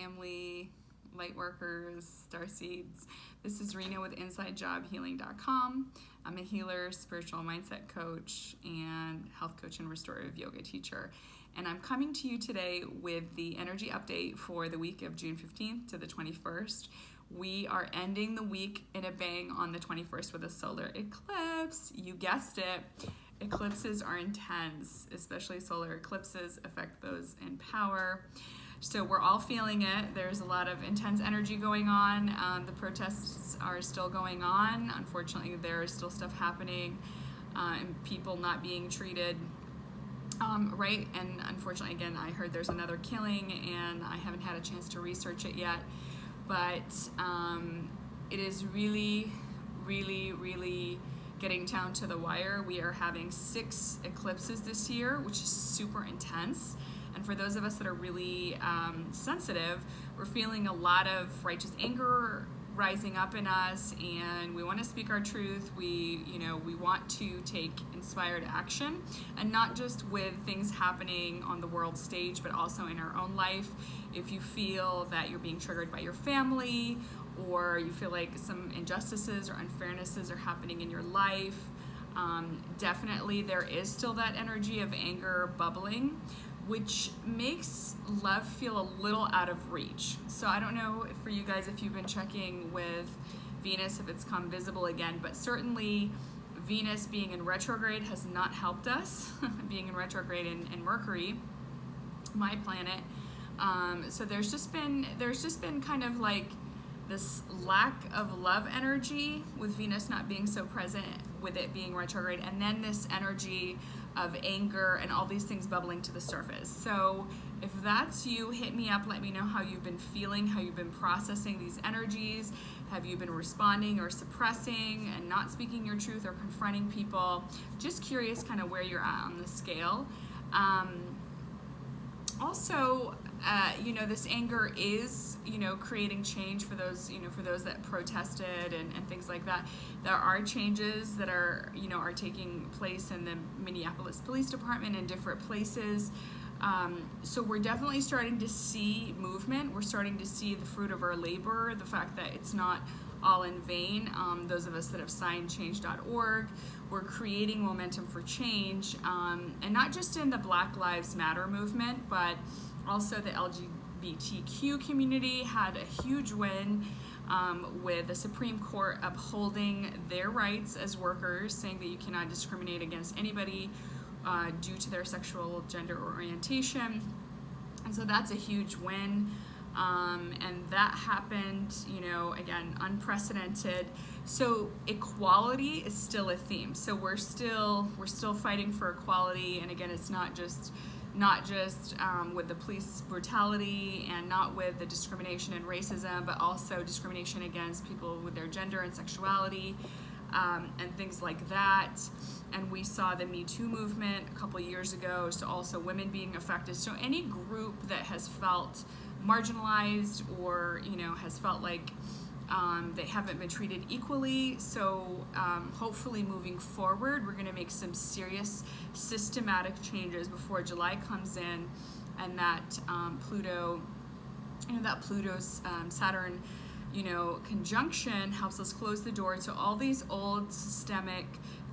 family, light workers, starseeds. This is Rena with InsideJobHealing.com. I'm a healer, spiritual mindset coach, and health coach and restorative yoga teacher. And I'm coming to you today with the energy update for the week of June 15th to the 21st. We are ending the week in a bang on the 21st with a solar eclipse. You guessed it. Eclipses are intense, especially solar eclipses affect those in power. So we're all feeling it. There's a lot of intense energy going on. The protests are still going on. Unfortunately, there is still stuff happening and people not being treated right. And unfortunately, again, I heard there's another killing and I haven't had a chance to research it yet. But it is really getting down to the wire. We are having 6 eclipses this year, which is super intense. And for those of us that are really sensitive, we're feeling a lot of righteous anger rising up in us, and we want to speak our truth. We want to take inspired action, and not just with things happening on the world stage, but also in our own life. If you feel that you're being triggered by your family, or you feel like some injustices or unfairnesses are happening in your life, definitely there is still that energy of anger bubbling, which makes love feel a little out of reach. So I don't know for you guys if you've been checking with Venus, if it's come visible again, but certainly Venus being in retrograde has not helped us, being in retrograde in Mercury, my planet. So there's just been kind of like this lack of love energy with Venus not being so present, with it being retrograde, and then this energy of anger and all these things bubbling to the surface. So if that's you, hit me up, let me know how you've been feeling, how you've been processing these energies. Have you been responding or suppressing and not speaking your truth or confronting people? Just curious kind of where you're at on the scale. Also, this anger is, creating change for those, for those that protested and things like that. There are changes that are taking place in the Minneapolis Police Department and different places. So we're definitely starting to see movement. We're starting to see the fruit of our labor, the fact that it's not all in vain. Those of us that have signed change.org, we're creating momentum for change, and not just in the Black Lives Matter movement, but also the LGBTQ community had a huge win with the Supreme Court upholding their rights as workers, saying that you cannot discriminate against anybody due to their sexual gender or orientation. And so that's a huge win. And that happened, again, unprecedented. So equality is still a theme. So we're still fighting for equality. And again, it's not just with the police brutality and not with the discrimination and racism, but also discrimination against people with their gender and sexuality, and things like that. And we saw the Me Too movement a couple years ago, so also women being affected. So any group that has felt marginalized or has felt like they haven't been treated equally. So hopefully moving forward, we're going to make some serious systematic changes before July comes in, and that Pluto's Saturn conjunction helps us close the door to all these old systemic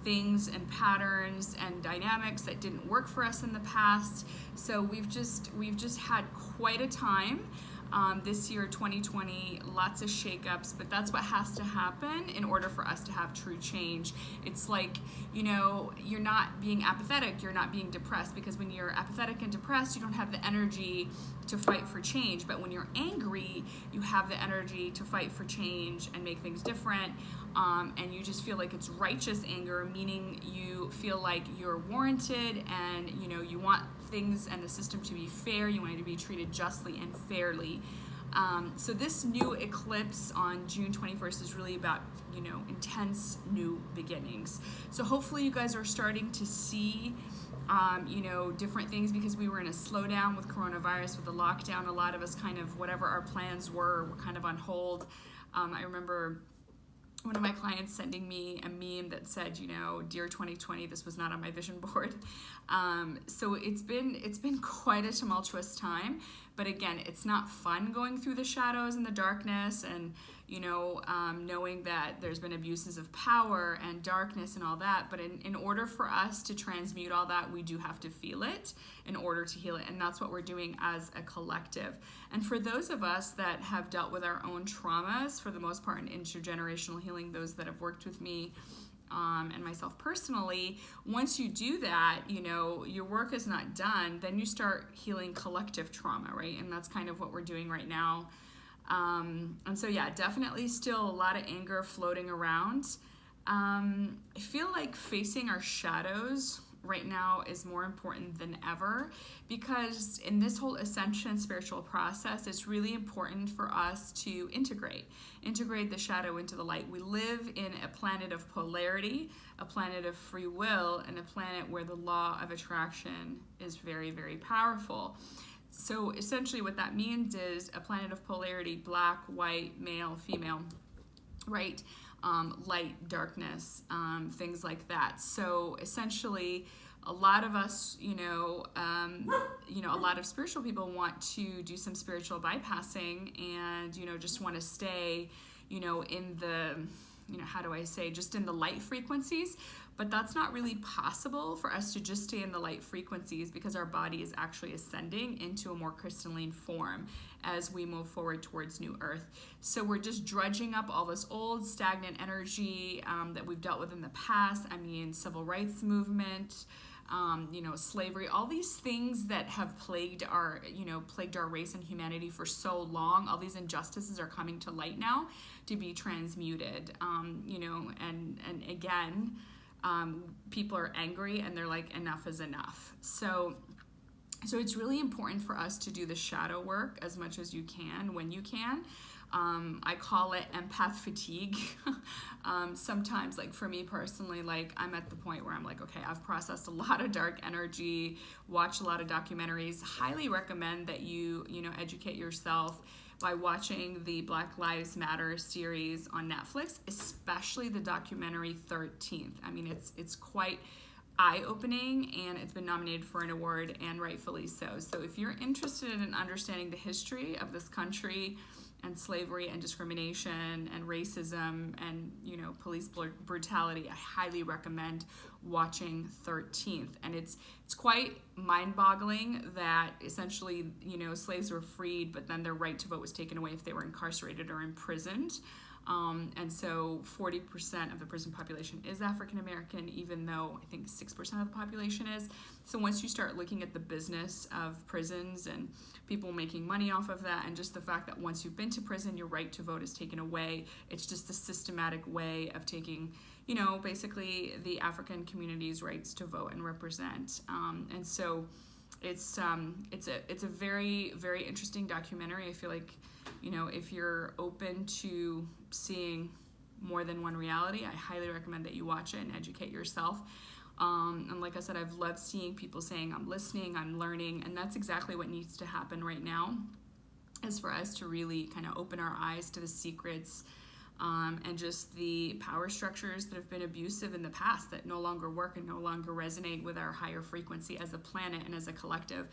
things and patterns and dynamics that didn't work for us in the past. So we've just had quite a time this year, 2020, lots of shakeups, but that's what has to happen in order for us to have true change. It's like, you're not being apathetic, you're not being depressed, because when you're apathetic and depressed, you don't have the energy to fight for change. But when you're angry, you have the energy to fight for change and make things different. And you just feel like it's righteous anger, meaning you feel like you're warranted, and you want things and the system to be fair. You want it to be treated justly and fairly. So this new eclipse on June 21st is really about intense new beginnings. So hopefully you guys are starting to see different things, because we were in a slowdown with coronavirus, with the lockdown. A lot of us kind of, whatever our plans were kind of on hold. I remember one of my clients sending me a meme that said, "Dear 2020, this was not on my vision board." So it's been quite a tumultuous time, But again, it's not fun going through the shadows and the darkness, and knowing that there's been abuses of power and darkness and all that. But in order for us to transmute all that, we do have to feel it in order to heal it. And that's what we're doing as a collective. And for those of us that have dealt with our own traumas, for the most part, in intergenerational healing, those that have worked with me, and myself personally, once you do that, your work is not done, then you start healing collective trauma, right? And that's kind of what we're doing right now. And so, yeah, definitely still a lot of anger floating around. I feel like facing our shadows right now is more important than ever, because in this whole ascension spiritual process, it's really important for us to integrate the shadow into the light. We live in a planet of polarity, a planet of free will, and a planet where the law of attraction is very, very powerful. So essentially what that means is a planet of polarity: black, white, male, female, right? Light, darkness, things like that. So essentially, a lot of us, a lot of spiritual people want to do some spiritual bypassing, and just want to stay, in the, how do I say, just in the light frequencies. But that's not really possible for us to just stay in the light frequencies, because our body is actually ascending into a more crystalline form as we move forward towards New Earth. So we're just drudging up all this old stagnant energy that we've dealt with in the past. I mean, civil rights movement, slavery, all these things that have plagued our race and humanity for so long. All these injustices are coming to light now to be transmuted, and again, people are angry and they're like, enough is enough. So it's really important for us to do the shadow work as much as you can, when you can. I call it empath fatigue. Sometimes, like for me personally, like I'm at the point where I'm like, okay, I've processed a lot of dark energy, watched a lot of documentaries. Highly recommend that you educate yourself by watching the Black Lives Matter series on Netflix, especially the documentary 13th. I mean, it's quite eye-opening, and it's been nominated for an award, and rightfully so. So if you're interested in understanding the history of this country and slavery and discrimination and racism and police brutality, I highly recommend watching 13th. And it's quite mind-boggling that essentially slaves were freed, but then their right to vote was taken away if they were incarcerated or imprisoned. And so 40% of the prison population is African American, even though I think 6% of the population is. So once you start looking at the business of prisons and people making money off of that, and just the fact that once you've been to prison, your right to vote is taken away, it's just a systematic way of taking, basically the African community's rights to vote and represent. And so it's a very, very interesting documentary. I feel like, if you're open to seeing more than one reality, I highly recommend that you watch it and educate yourself. And like I said, I've loved seeing people saying, I'm listening, I'm learning, and that's exactly what needs to happen right now, is for us to really kind of open our eyes to the secrets and just the power structures that have been abusive in the past, that no longer work and no longer resonate with our higher frequency as a planet and as a collective.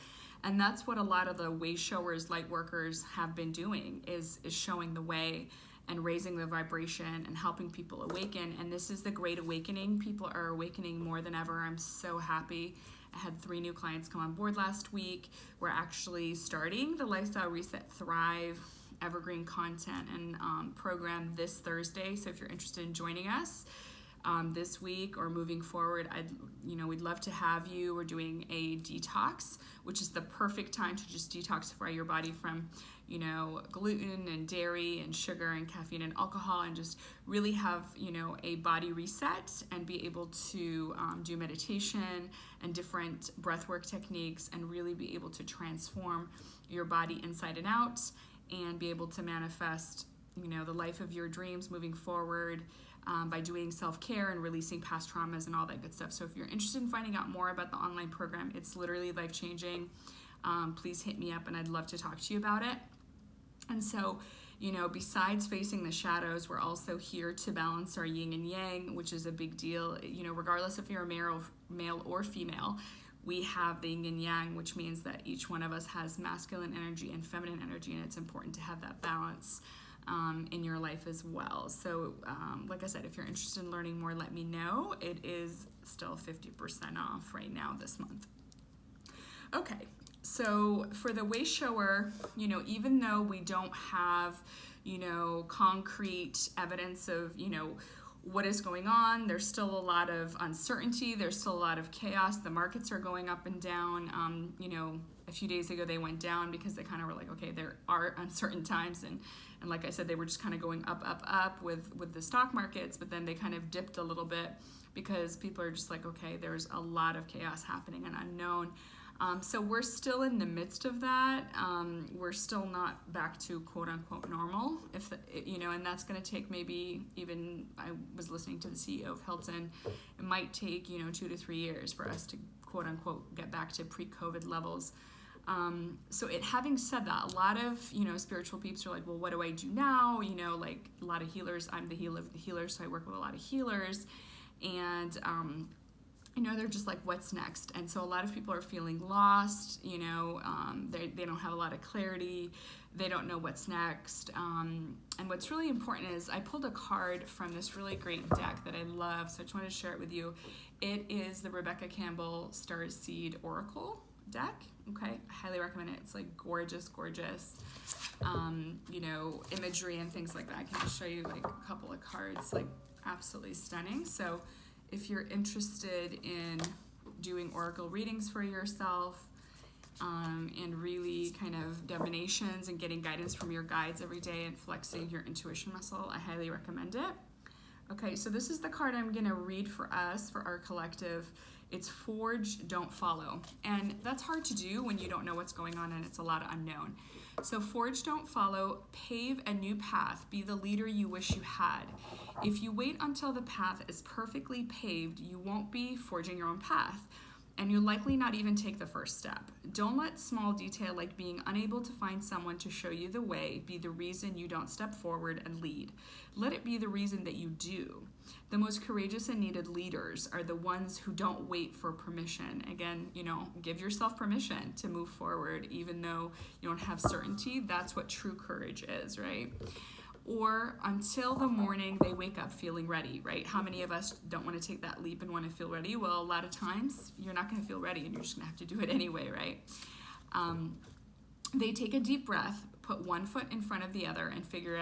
And that's what a lot of the way showers, light workers have been doing, is showing the way and raising the vibration and helping people awaken. And this is the great awakening. People are awakening more than ever. I'm so happy. I had 3 new clients come on board last week. We're actually starting the Lifestyle Reset Thrive evergreen content and program this Thursday. So if you're interested in joining us this week or moving forward, we'd love to have you. We're doing a detox, which is the perfect time to just detoxify your body from gluten and dairy and sugar and caffeine and alcohol, and just really have a body reset and be able to do meditation and different breathwork techniques, and really be able to transform your body inside and out, and be able to manifest the life of your dreams moving forward by doing self-care and releasing past traumas and all that good stuff. So if you're interested in finding out more about the online program, it's literally life-changing. Please hit me up and I'd love to talk to you about it. And so, besides facing the shadows, we're also here to balance our yin and yang, which is a big deal. Regardless if you're a male or female, we have the yin and yang, which means that each one of us has masculine energy and feminine energy, and it's important to have that balance in your life as well. So like I said, if you're interested in learning more, let me know. It is still 50% off right now this month. Okay, so for the way shower, you know, even though we don't have, you know, concrete evidence of, you know, what is going on, there's still a lot of uncertainty, there's still a lot of chaos. The markets are going up and down. You know, a few days ago they went down because they kind of were like, okay, there are uncertain times, and like I said, they were just kind of going up with the stock markets, but then they kind of dipped a little bit because people are just like, okay, there's a lot of chaos happening and unknown. So we're still in the midst of that. We're still not back to quote unquote normal, you know, and that's going to take maybe even, I was listening to the CEO of Hilton, it might take, you know, 2 to 3 years for us to quote unquote get back to pre-COVID levels. So having said that, a lot of, you know, spiritual peeps are like, well, what do I do now? You know, like a lot of healers, I'm the healer of the healers, so I work with a lot of healers, and, you know, they're just like, what's next? And so a lot of people are feeling lost, you know, they don't have a lot of clarity, they don't know what's next. And what's really important is I pulled a card from this really great deck that I love, so I just wanted to share it with you. It is the Rebecca Campbell Starseed Oracle deck. Okay, I highly recommend it. It's like gorgeous, you know, imagery and things like that. I can just show you like a couple of cards, like absolutely stunning. So if you're interested in doing oracle readings for yourself, and really kind of divinations and getting guidance from your guides every day and flexing your intuition muscle, I highly recommend it. Okay, so this is the card I'm going to read for us, for our collective. It's Forge, Don't Follow. And that's hard to do when you don't know what's going on and it's a lot of unknown. So forge, don't follow, pave a new path, be the leader you wish you had. If you wait until the path is perfectly paved, you won't be forging your own path, and you'll likely not even take the first step. Don't let small detail like being unable to find someone to show you the way be the reason you don't step forward and lead. Let it be the reason that you do. The most courageous and needed leaders are the ones who don't wait for permission. Again, you know, give yourself permission to move forward even though you don't have certainty. That's what true courage is, right? Or until the morning they wake up feeling ready, right? How many of us don't want to take that leap and want to feel ready? Well, a lot of times you're not going to feel ready and you're just going to have to do it anyway, right? They take a deep breath, put one foot in front of the other, and figure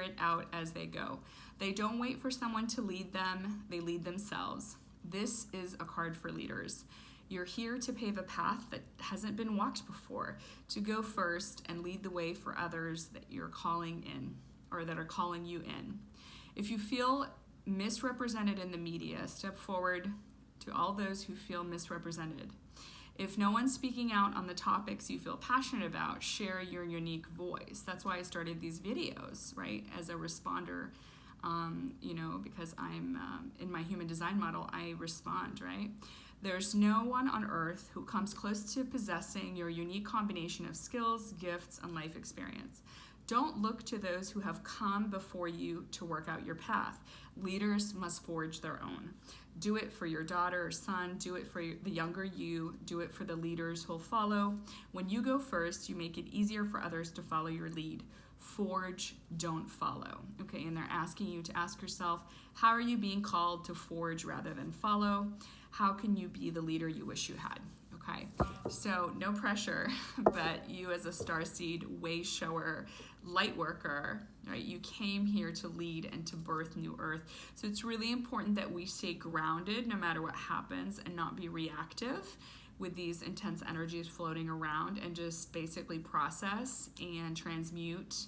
it out as they go. They don't wait for someone to lead them, they lead themselves. This is a card for leaders. You're here to pave a path that hasn't been walked before, to go first and lead the way for others that you're calling in, or that are calling you in. If you feel misrepresented in the media, step forward to all those who feel misrepresented. If no one's speaking out on the topics you feel passionate about, share your unique voice. That's why I started these videos, right, as a responder, you know, because I'm in my human design model, I respond, right? There's no one on earth who comes close to possessing your unique combination of skills, gifts, and life experience. Don't look to those who have come before you to work out your path. Leaders must forge their own. Do it for your daughter or son. Do it for the younger you. Do it for the leaders who'll follow. When you go first, you make it easier for others to follow your lead. Forge, don't follow. Okay, and they're asking you to ask yourself, how are you being called to forge rather than follow? How can you be the leader you wish you had? Okay, so no pressure, but you as a starseed, way shower, light worker, right? You came here to lead and to birth new earth. So it's really important that we stay grounded no matter what happens and not be reactive with these intense energies floating around, and just basically process and transmute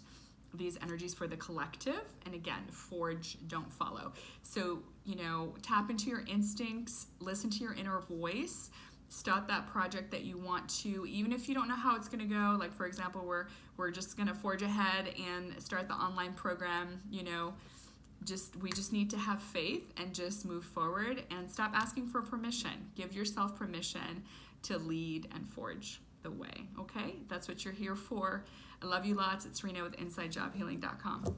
these energies for the collective. And again, forge, don't follow. So, you know, tap into your instincts, listen to your inner voice, start that project that you want to, even if you don't know how it's going to go. Like, for example, we're just going to forge ahead and start the online program, you know, we just need to have faith and just move forward and stop asking for permission. Give yourself permission to lead and forge the way, okay? That's what you're here for. I love you lots. It's Rena with InsideJobHealing.com.